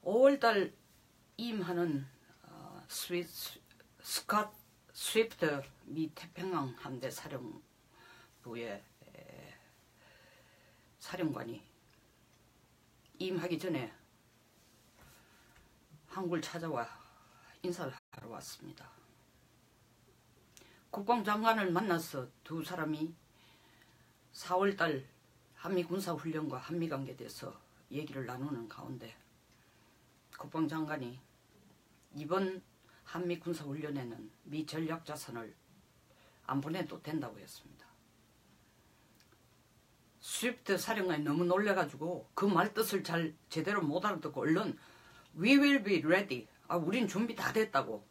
5월달 임하는 스캇 스위프트 미 태평양 함대 사령부의 사령관이 임하기 전에 한국을 찾아와 인사를 하러 왔습니다. 국방장관을 만나서 두 사람이 4월달 한미군사훈련과 한미관계에 대해서 얘기를 나누는 가운데 국방장관이 이번 한미군사훈련에는 미 전략자산을 안 보내도 된다고 했습니다. 스위프트 사령관이 너무 놀래가지고 그 말뜻을 잘 제대로 못 알아듣고 얼른 We will be ready. 우린 준비 다 됐다고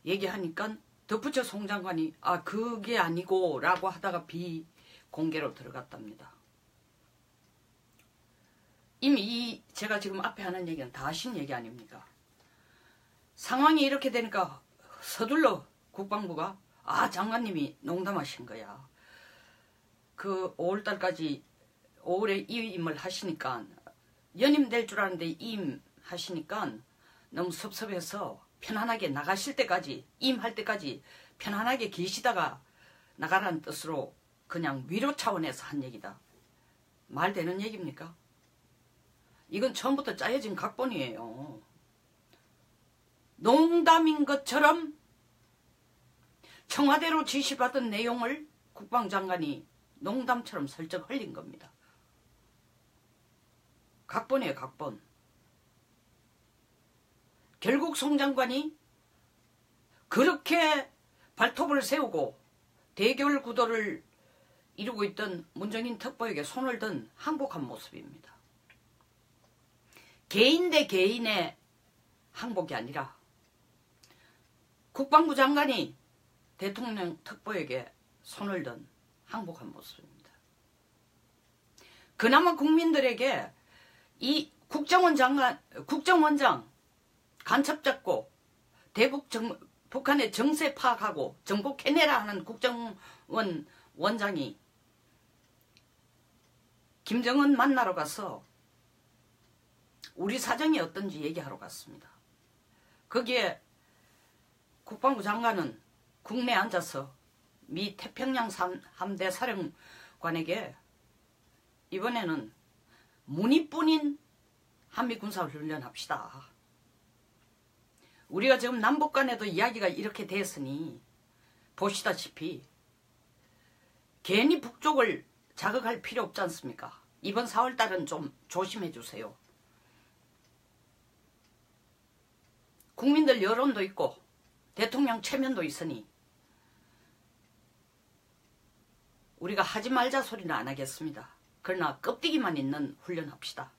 얘기하니까 덧붙여 송 장관이 그게 아니고 라고 하다가 비공개로 들어갔답니다. 이미 제가 지금 앞에 하는 얘기는 다 하신 얘기 아닙니까? 상황이 이렇게 되니까 서둘러 국방부가 장관님이 농담하신 거야. 그 5월달까지 5월에 임을 하시니까 연임될 줄 알았는데 임하시니까 너무 섭섭해서 편안하게 나가실 때까지 임할 때까지 편안하게 계시다가 나가라는 뜻으로 그냥 위로 차원에서 한 얘기다. 말 되는 얘기입니까? 이건 처음부터 짜여진 각본이에요. 농담인 것처럼 청와대로 지시받은 내용을 국방장관이 농담처럼 슬쩍 흘린 겁니다. 각본이에요, 각본. 결국 송 장관이 그렇게 발톱을 세우고 대결 구도를 이루고 있던 문정인 특보에게 손을 든 항복한 모습입니다. 개인 대 개인의 항복이 아니라 국방부 장관이 대통령 특보에게 손을 든 항복한 모습입니다. 그나마 국민들에게 이 국정원장 간첩 잡고 북한의 정세 파악하고 정복해내라 하는 국정원 원장이 김정은 만나러 가서 우리 사정이 어떤지 얘기하러 갔습니다. 거기에 국방부 장관은 국내에 앉아서 미 태평양 함대 사령관에게 이번에는 문의뿐인 한미군사훈련 합시다. 우리가 지금 남북 간에도 이야기가 이렇게 됐으니 보시다시피 괜히 북쪽을 자극할 필요 없지 않습니까? 이번 4월달은 좀 조심해 주세요. 국민들 여론도 있고 대통령 체면도 있으니 우리가 하지 말자 소리는 안 하겠습니다. 그러나 껍데기만 있는 훈련합시다.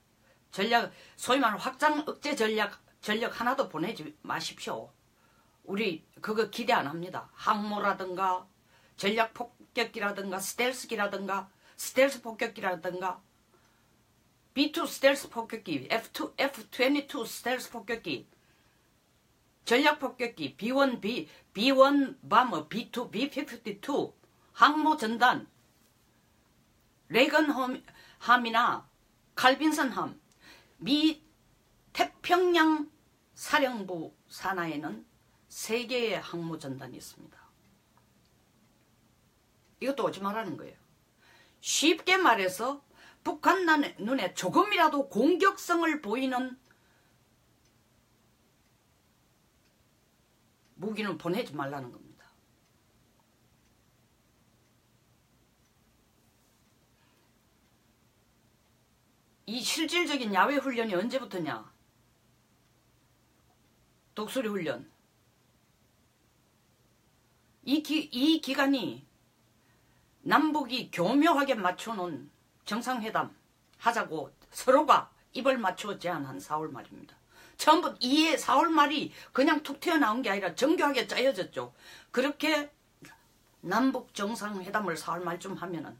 소위 말하는 확장 억제 전력 하나도 보내지 마십시오. 우리 그거 기대 안 합니다. 항모라든가 전략 폭격기라든가 스텔스기라든가 스텔스 폭격기라든가 B2 스텔스 폭격기, F-22 스텔스 폭격기, 전략 폭격기, B1 바머, B2, B-52 항모 전단, 레이건 함이나 칼빈슨 함, 미 태평양 사령부 산하에는 3개의 항모 전단이 있습니다. 이것도 오지 말라는 거예요. 쉽게 말해서 북한 눈에 조금이라도 공격성을 보이는 무기는 보내지 말라는 겁니다. 이 실질적인 야외 훈련이 언제부터냐? 독수리 훈련. 이 기간이 남북이 교묘하게 맞춰놓은 정상회담 하자고 서로가 입을 맞추어 제안한 4월 말입니다. 처음부터 4월 말이 그냥 툭 튀어나온 게 아니라 정교하게 짜여졌죠. 그렇게 남북 정상회담을 4월 말쯤 하면은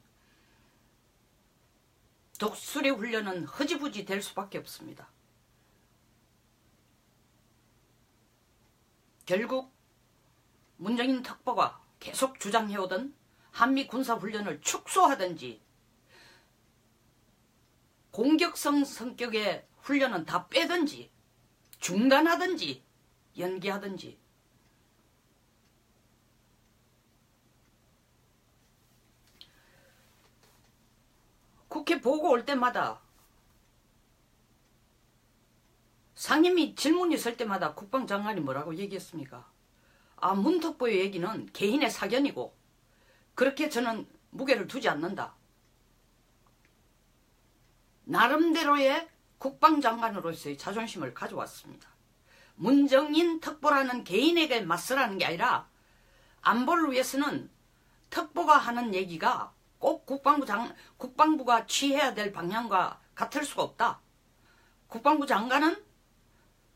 독수리 훈련은 흐지부지 될 수밖에 없습니다. 결국 문정인 특보가 계속 주장해오던 한미 군사훈련을 축소하든지 공격성 성격의 훈련은 다 빼든지 중단하든지 연기하든지. 국회 보고 올 때마다 상임위 질문이 있을 때마다 국방장관이 뭐라고 얘기했습니까? 아, 문특보의 얘기는 개인의 사견이고 그렇게 저는 무게를 두지 않는다. 나름대로의 국방장관으로서의 자존심을 가져왔습니다. 문정인 특보라는 개인에게 맞서라는 게 아니라 안보를 위해서는 특보가 하는 얘기가 꼭 국방부가 취해야 될 방향과 같을 수가 없다. 국방부 장관은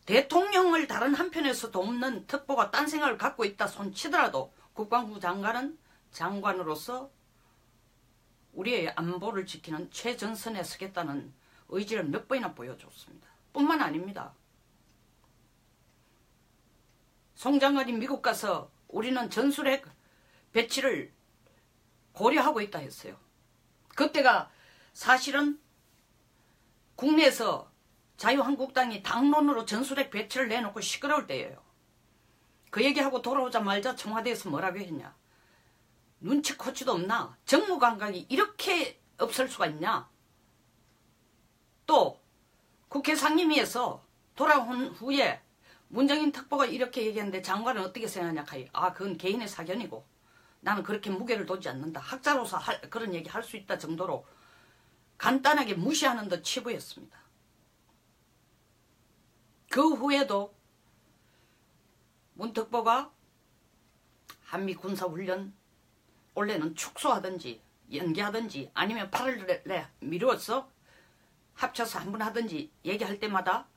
대통령을 다른 한편에서도 없는 특보가 딴 생각을 갖고 있다 손치더라도 국방부 장관은 장관으로서 우리의 안보를 지키는 최전선에 서겠다는 의지를 몇 번이나 보여줬습니다. 뿐만 아닙니다. 송 장관이 미국 가서 우리는 전술핵 배치를 고려하고 있다 했어요. 그때가 사실은 국내에서 자유한국당이 당론으로 전술핵 배치를 내놓고 시끄러울 때예요. 그 얘기하고 돌아오자마자 청와대에서 뭐라고 했냐. 눈치코치도 없나? 정무감각이 이렇게 없을 수가 있냐? 또 국회 상임위에서 돌아온 후에 문정인 특보가 이렇게 얘기했는데 장관은 어떻게 생각하냐? 아, 그건 개인의 사견이고 나는 그렇게 무게를 두지 않는다. 학자로서 그런 얘기 할 수 있다 정도로 간단하게 무시하는 듯 치부했습니다. 그 후에도 문 특보가 한미 군사훈련 원래는 축소하든지 연기하든지 아니면 8월 미루어서 합쳐서 한 번 하든지 얘기할 때마다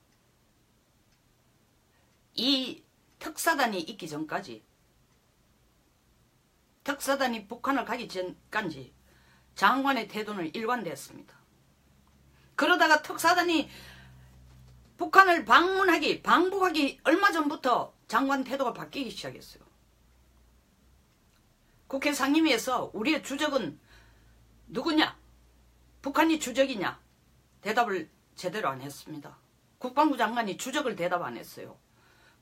이 특사단이 있기 전까지 특사단이 북한을 가기 전까지 장관의 태도는 일관되었습니다. 그러다가 특사단이 북한을 방북하기 얼마 전부터 장관 태도가 바뀌기 시작했어요. 국회 상임위에서 우리의 주적은 누구냐? 북한이 주적이냐? 대답을 제대로 안 했습니다. 국방부 장관이 주적을 대답 안 했어요.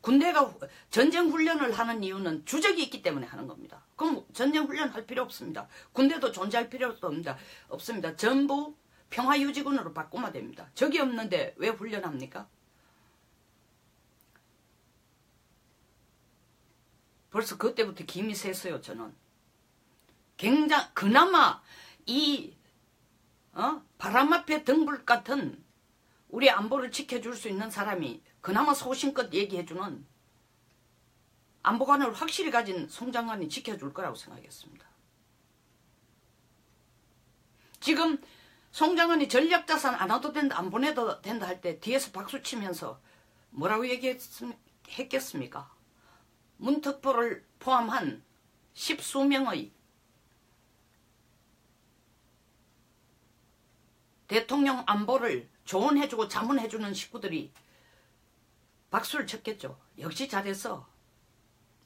군대가 전쟁 훈련을 하는 이유는 주적이 있기 때문에 하는 겁니다. 그럼 전쟁 훈련 할 필요 없습니다. 군대도 존재할 필요도 없습니다. 전부 평화유지군으로 바꾸면 됩니다. 적이 없는데 왜 훈련합니까? 벌써 그때부터 김이 샜어요. 저는 그나마 이 바람 앞에 등불 같은 우리 안보를 지켜줄 수 있는 사람이 그나마 소신껏 얘기해주는 안보관을 확실히 가진 송 장관이 지켜줄 거라고 생각했습니다. 지금 송 장관이 전략자산 안 와도 된다, 안 보내도 된다 할 때 뒤에서 박수 치면서 뭐라고 얘기했겠습니까? 문특보를 포함한 10수명의 대통령 안보를 조언해주고 자문해주는 식구들이 박수를 쳤겠죠. 역시 잘해서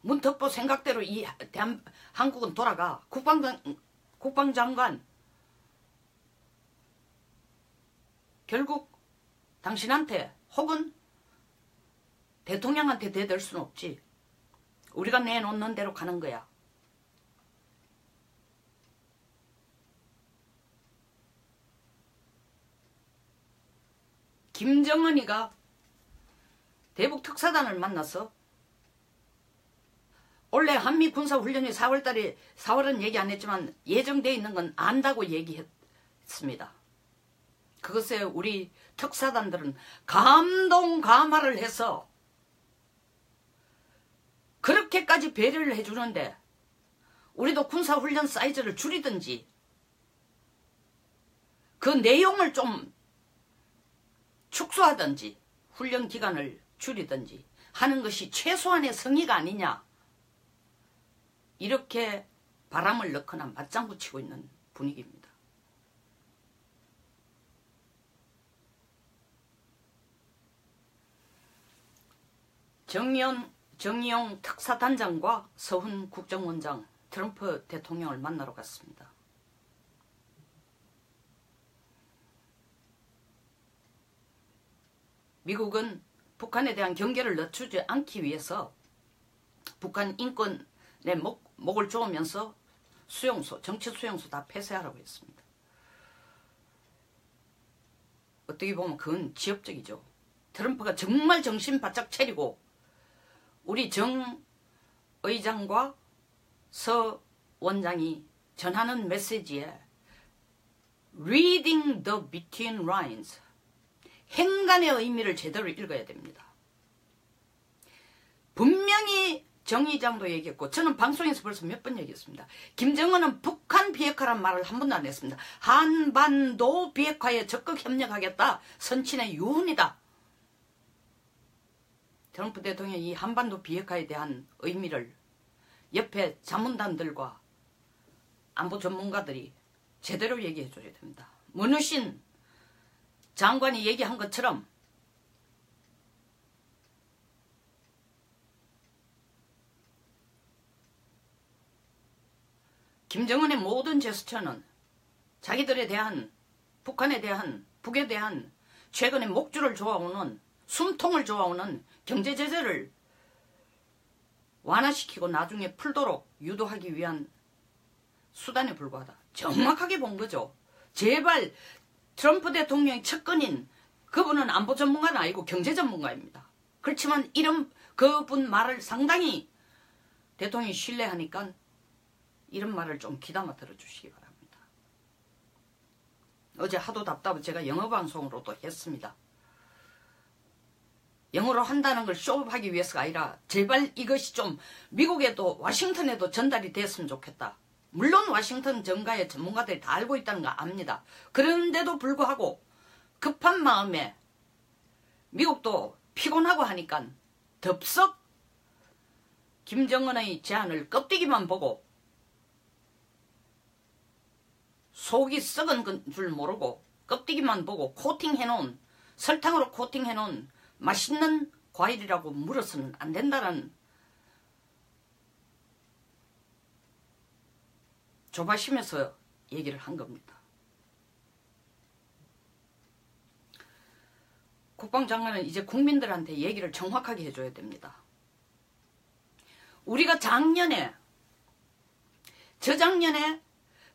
문특보 생각대로 이 한국은 돌아가. 국방장관 결국 당신한테 혹은 대통령한테 대들 수는 없지. 우리가 내놓는 대로 가는 거야. 김정은이가 대북 특사단을 만나서 원래 한미 군사훈련이 4월은 얘기 안 했지만 예정되어 있는 건 안다고 얘기했습니다. 그것에 우리 특사단들은 감동감화를 해서 그렇게까지 배려를 해주는데 우리도 군사훈련 사이즈를 줄이든지 그 내용을 좀 축소하든지 훈련 기간을 줄이든지 하는 것이 최소한의 성의가 아니냐, 이렇게 바람을 넣거나 맞장구 치고 있는 분위기입니다. 정의용 특사단장과 서훈 국정원장 트럼프 대통령을 만나러 갔습니다. 미국은 북한에 대한 경계를 늦추지 않기 위해서 북한 인권에 목을 조으면서 수용소, 정치 수용소 다 폐쇄하라고 했습니다. 어떻게 보면 그건 지역적이죠. 트럼프가 정말 정신 바짝 차리고 우리 정 의장과 서 원장이 전하는 메시지에 Reading the between lines, 행간의 의미를 제대로 읽어야 됩니다. 분명히 정 의장도 얘기했고 저는 방송에서 벌써 몇 번 얘기했습니다. 김정은은 북한 비핵화란 말을 한 번도 안 했습니다. 한반도 비핵화에 적극 협력하겠다. 선친의 유언이다. 트럼프 대통령이 이 한반도 비핵화에 대한 의미를 옆에 자문단들과 안보 전문가들이 제대로 얘기해 줘야 됩니다. 문우신 장관이 얘기한 것처럼 김정은의 모든 제스처는 자기들에 대한 북한에 대한 북에 대한 최근에 목줄을 조아오는 숨통을 조아오는 경제 제재를 완화시키고 나중에 풀도록 유도하기 위한 수단에 불과하다. 정확하게 본 거죠. 제발 트럼프 대통령의 측근인 그분은 안보 전문가는 아니고 경제 전문가입니다. 그렇지만 이런 그분 말을 상당히 대통령이 신뢰하니까 이런 말을 좀 귀담아 들어주시기 바랍니다. 어제 하도 답답해 제가 영어 방송으로도 했습니다. 영어로 한다는 걸 쇼업하기 위해서가 아니라 제발 이것이 좀 미국에도 와싱턴에도 전달이 됐으면 좋겠다. 물론 와싱턴 정가의 전문가들이 다 알고 있다는 거 압니다. 그런데도 불구하고 급한 마음에 미국도 피곤하고 하니까 덥석 김정은의 제안을 껍데기만 보고 속이 썩은 줄 모르고 껍데기만 보고 코팅해놓은 설탕으로 코팅해놓은 맛있는 과일이라고 물어서는 안 된다는 조바심에서 얘기를 한 겁니다. 국방장관은 이제 국민들한테 얘기를 정확하게 해줘야 됩니다. 우리가 저작년에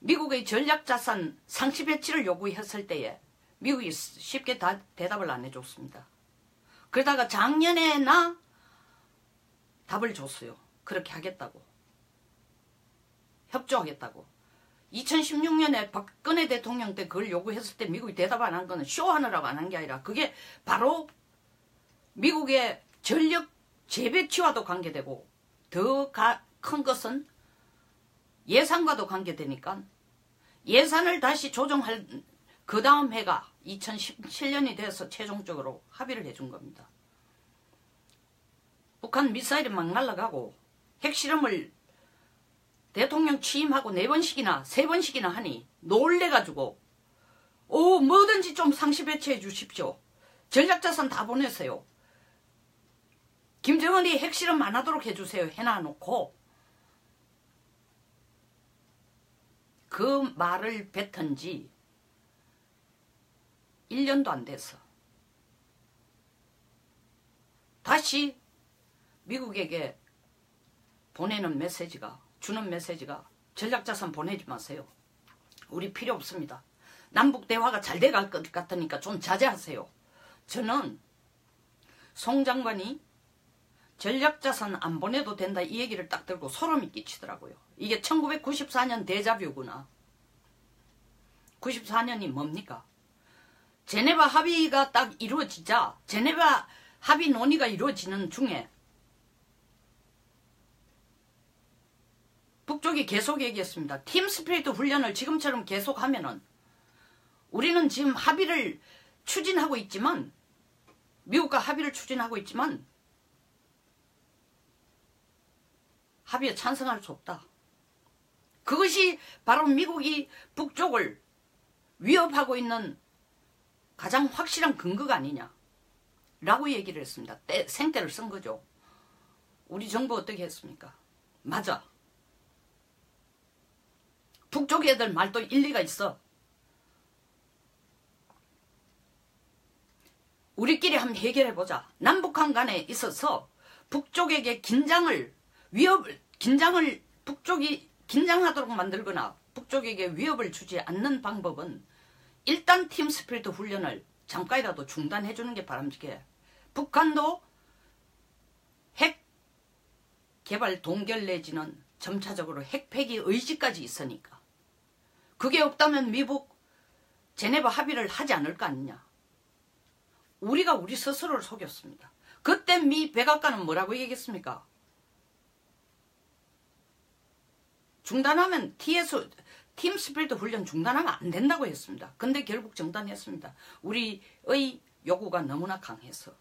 미국의 전략자산 상시 배치를 요구했을 때에 미국이 쉽게 대답을 안 해줬습니다. 그러다가 작년에나 답을 줬어요. 그렇게 하겠다고. 협조하겠다고. 2016년에 박근혜 대통령 때 그걸 요구했을 때 미국이 대답 안 한 거는 쇼하느라고 안 한 게 아니라 그게 바로 미국의 전력 재배치와도 관계되고 더 큰 것은 예산과도 관계되니까 예산을 다시 조정할 그 다음 해가 2017년이 돼서 최종적으로 합의를 해준 겁니다. 북한 미사일이 막 날아가고 핵실험을 대통령 취임하고 4번씩이나 3번씩이나 하니 놀래가지고 뭐든지 좀 상시 배치해 주십시오. 전략자산 다 보내세요. 김정은이 핵실험 안 하도록 해주세요. 해놔놓고 그 말을 뱉은 지 1년도 안 돼서 다시 미국에게 주는 메시지가 전략자산 보내지 마세요. 우리 필요 없습니다. 남북 대화가 잘 돼갈 것 같으니까 좀 자제하세요. 저는 송 장관이 전략자산 안 보내도 된다 이 얘기를 딱 들고 소름이 끼치더라고요. 이게 1994년 데자뷰구나. 94년이 뭡니까? 제네바 합의가 딱 이루어지자 제네바 합의 논의가 이루어지는 중에 북쪽이 계속 얘기했습니다. 팀 스피릿 훈련을 지금처럼 계속하면은 우리는 지금 합의를 추진하고 있지만 미국과 합의를 추진하고 있지만 합의에 찬성할 수 없다. 그것이 바로 미국이 북쪽을 위협하고 있는 가장 확실한 근거가 아니냐 라고 얘기를 했습니다. 생떼를 쓴 거죠. 우리 정부 어떻게 했습니까? 맞아. 북쪽 애들 말도 일리가 있어. 우리끼리 한번 해결해보자. 남북한 간에 있어서 북쪽에게 북쪽이 긴장하도록 만들거나 북쪽에게 위협을 주지 않는 방법은 일단 팀 스피릿 훈련을 잠깐이라도 중단해주는 게 바람직해. 북한도 핵 개발 동결 내지는 점차적으로 핵폐기 의지까지 있으니까 그게 없다면 미국 제네바 합의를 하지 않을 거 아니냐. 우리가 우리 스스로를 속였습니다. 그때 미 백악관은 뭐라고 얘기했습니까? 중단하면 팀 스피릿 훈련 중단하면 안 된다고 했습니다. 근데 결국 중단했습니다. 우리의 요구가 너무나 강해서.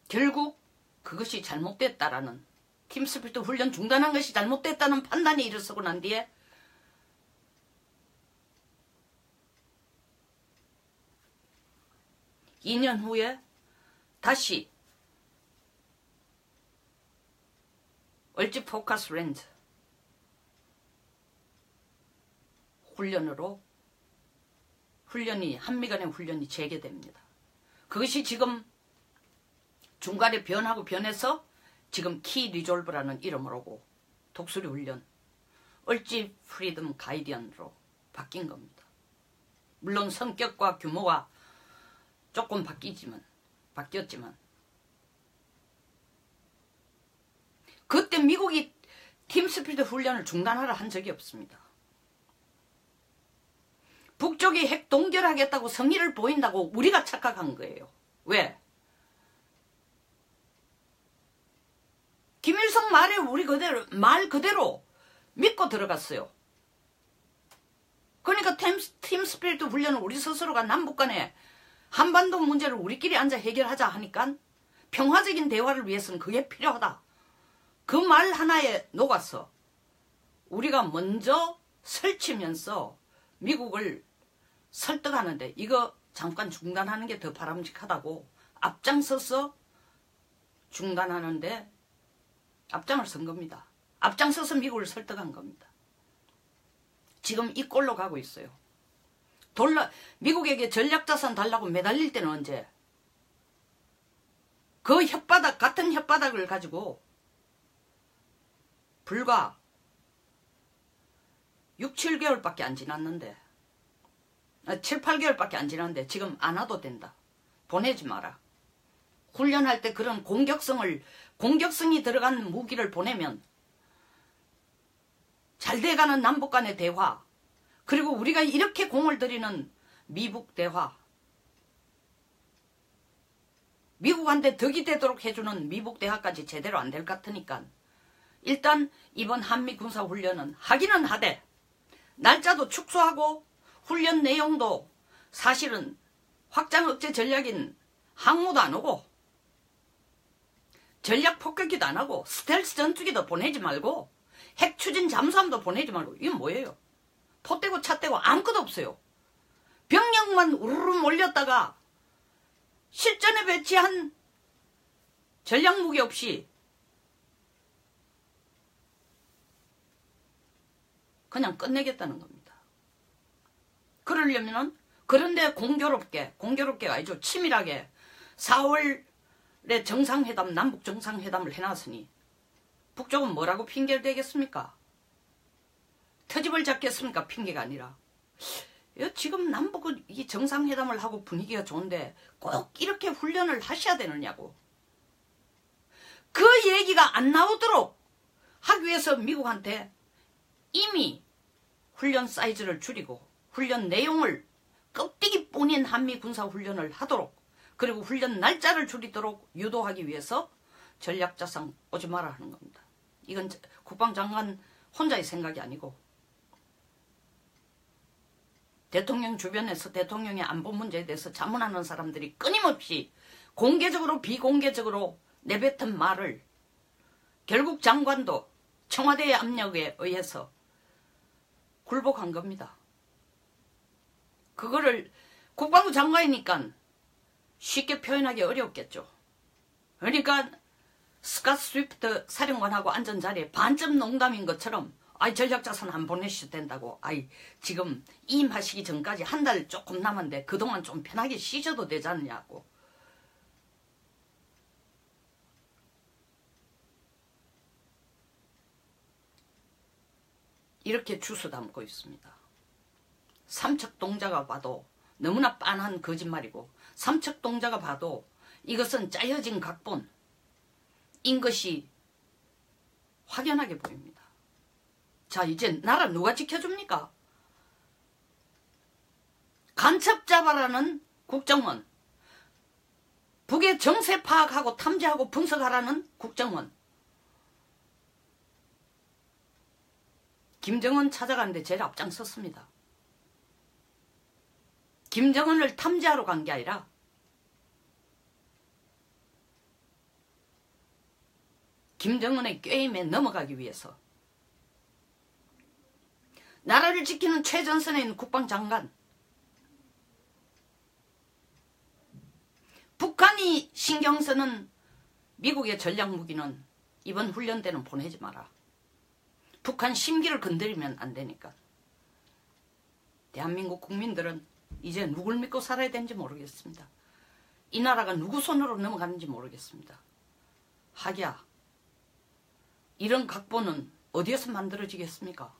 결국 그것이 잘못됐다라는 팀 스피릿 훈련 중단한 것이 잘못됐다는 판단이 일어서고 난 뒤에 2년 후에 다시 얼지 포커스 랜드 한미 간의 훈련이 재개됩니다. 그것이 지금 중간에 변해서 지금 키 리졸브라는 이름을 오고 독수리 훈련 얼지 프리덤 가이디언으로 바뀐 겁니다. 물론 성격과 규모가 조금 바뀌었지만 그때 미국이 팀 스피릿 훈련을 중단하라 한 적이 없습니다. 북쪽이 핵 동결하겠다고 성의를 보인다고 우리가 착각한 거예요. 왜? 김일성 말에 말 그대로 믿고 들어갔어요. 그러니까 팀 스피릿 훈련을 우리 스스로가 남북 간에 한반도 문제를 우리끼리 앉아 해결하자 하니까 평화적인 대화를 위해서는 그게 필요하다. 그 말 하나에 녹아서 우리가 먼저 설치면서 미국을 설득하는데 이거 잠깐 중단하는 게 더 바람직하다고 앞장서서 중단하는데 앞장을 선 겁니다. 앞장서서 미국을 설득한 겁니다. 지금 이 꼴로 가고 있어요. 미국에게 전략자산 달라고 매달릴 때는 언제? 그 같은 혓바닥을 가지고 불과 6, 7개월밖에 안 지났는데 7, 8개월밖에 안 지났는데 지금 안 와도 된다. 보내지 마라. 훈련할 때 그런 공격성이 들어간 무기를 보내면 잘 돼가는 남북 간의 대화 그리고 우리가 이렇게 공을 들이는 미북 대화 미국한테 덕이 되도록 해주는 미북 대화까지 제대로 안 될 것 같으니까 일단 이번 한미 군사훈련은 하기는 하되 날짜도 축소하고 훈련 내용도 사실은 확장 억제 전략인 항모도 안 오고 전략 폭격기도 안 하고 스텔스 전투기도 보내지 말고 핵 추진 잠수함도 보내지 말고 이건 뭐예요? 포 떼고 차 떼고 아무것도 없어요. 병력만 우르르 몰렸다가 실전에 배치한 전략무기 없이 그냥 끝내겠다는 겁니다. 그러려면은 그런데 공교롭게가 아니죠. 치밀하게 4월에 정상회담, 남북 정상회담을 해놨으니 북쪽은 뭐라고 핑계를 대겠습니까? 터집을 잡겠습니까? 핑계가 아니라. 지금 남북은 이 정상회담을 하고 분위기가 좋은데 꼭 이렇게 훈련을 하셔야 되느냐고. 그 얘기가 안 나오도록 하기 위해서 미국한테 이미 훈련 사이즈를 줄이고 훈련 내용을 껍데기 뿐인 한미 군사훈련을 하도록 그리고 훈련 날짜를 줄이도록 유도하기 위해서 전략자산 오지 마라 하는 겁니다. 이건 국방장관 혼자의 생각이 아니고 대통령 주변에서 대통령의 안보 문제에 대해서 자문하는 사람들이 끊임없이 공개적으로 비공개적으로 내뱉은 말을 결국 장관도 청와대의 압력에 의해서 굴복한 겁니다. 그거를 국방부 장관이니까 쉽게 표현하기 어렵겠죠. 그러니까 스캇 스위프트 사령관하고 앉은 자리에 반쯤 농담인 것처럼 아이 전략자산 안 보내셔도 된다고. 아이 지금 임하시기 전까지 한 달 조금 남았는데 그동안 좀 편하게 쉬셔도 되지 않냐고. 이렇게 주워 담고 있습니다. 삼척동자가 봐도 너무나 빤한 거짓말이고, 삼척동자가 봐도 이것은 짜여진 각본인 것이 확연하게 보입니다. 자, 이제 나라 누가 지켜줍니까? 간첩 잡아라는 국정원, 북의 정세 파악하고 탐지하고 분석하라는 국정원, 김정은 찾아가는데 제일 앞장섰습니다. 김정은을 탐지하러 간 게 아니라 김정은의 꾀임에 넘어가기 위해서 나라를 지키는 최전선에 있는 국방장관, 북한이 신경 쓰는 미국의 전략무기는 이번 훈련 때는 보내지 마라. 북한 심기를 건드리면 안 되니까. 대한민국 국민들은 이제 누굴 믿고 살아야 되는지 모르겠습니다. 이 나라가 누구 손으로 넘어가는지 모르겠습니다. 하기야, 이런 각본은 어디에서 만들어지겠습니까?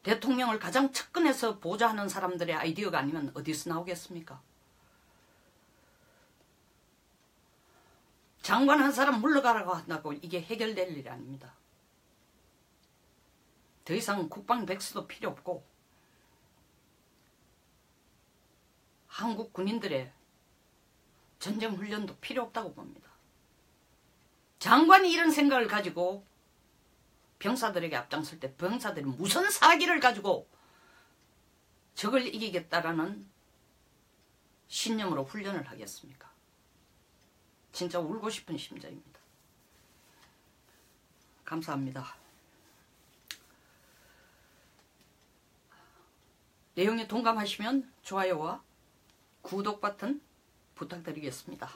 대통령을 가장 측근에서 보좌하는 사람들의 아이디어가 아니면 어디서 나오겠습니까? 장관 한 사람 물러가라고 한다고 이게 해결될 일이 아닙니다. 더 이상 국방백수도 필요 없고 한국 군인들의 전쟁훈련도 필요 없다고 봅니다. 장관이 이런 생각을 가지고 병사들에게 앞장설 때 병사들이 무슨 사기를 가지고 적을 이기겠다라는 신념으로 훈련을 하겠습니까? 진짜 울고 싶은 심정입니다. 감사합니다. 내용에 동감하시면 좋아요와 구독 버튼 부탁드리겠습니다.